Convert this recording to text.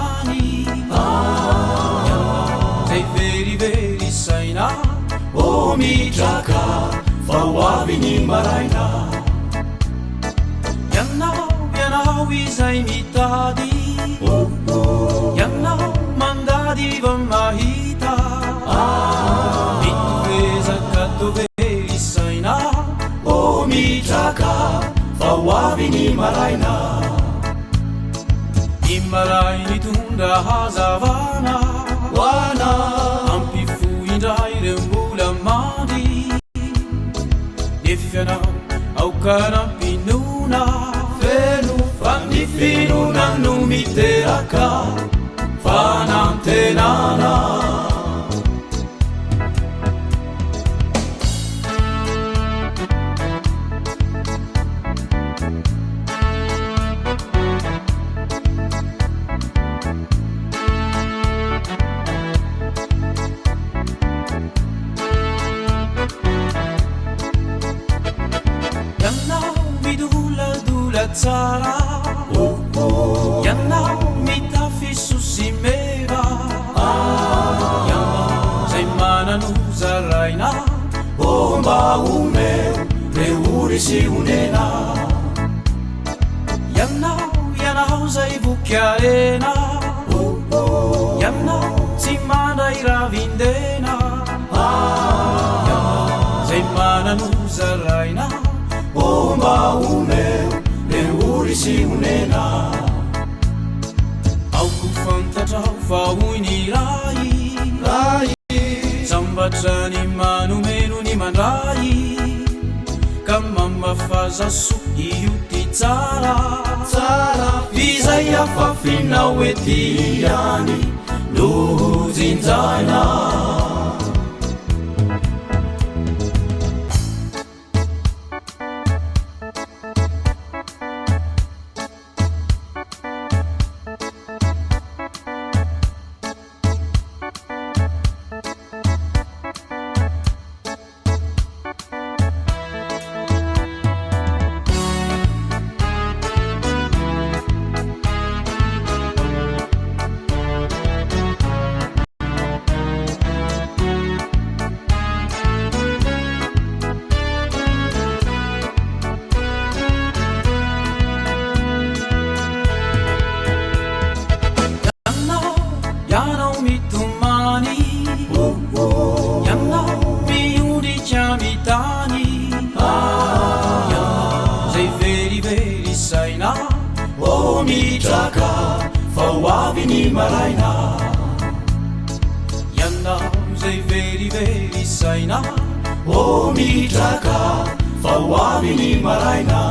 mani Sei veri saina O mi traka Fawavi ni maraina Yanau isai mitadi Yanau mandadi vamahita Mitweza kato veri saina O mi traka Fawavi ni maraina Imaraini tunda hazavana Wana Ampifu indaire mbula madi Nifyana au kana pinuna Fenu famifinu na numiteraka Fanantenana Tsara Yanau mitafisu simeva Yanau Zaimana nuzaraina Bomba umeu Reuri si unena Yanau zaivukiarena Yanau Zimana iravindena Zaimana nuzaraina Bomba umeu Reurisi unena Au kufantatau fauini rai Sambatrani manu menu ni mandai Kamamba faza su iuti tsara Visa ya fafina wetiani Luzinzana Yanau mitumani Yanau miudi chamitani Sei veri saina O mi traka Fawavi ni maraina Yanau sei veri saina O mi traka Fawavi ni maraina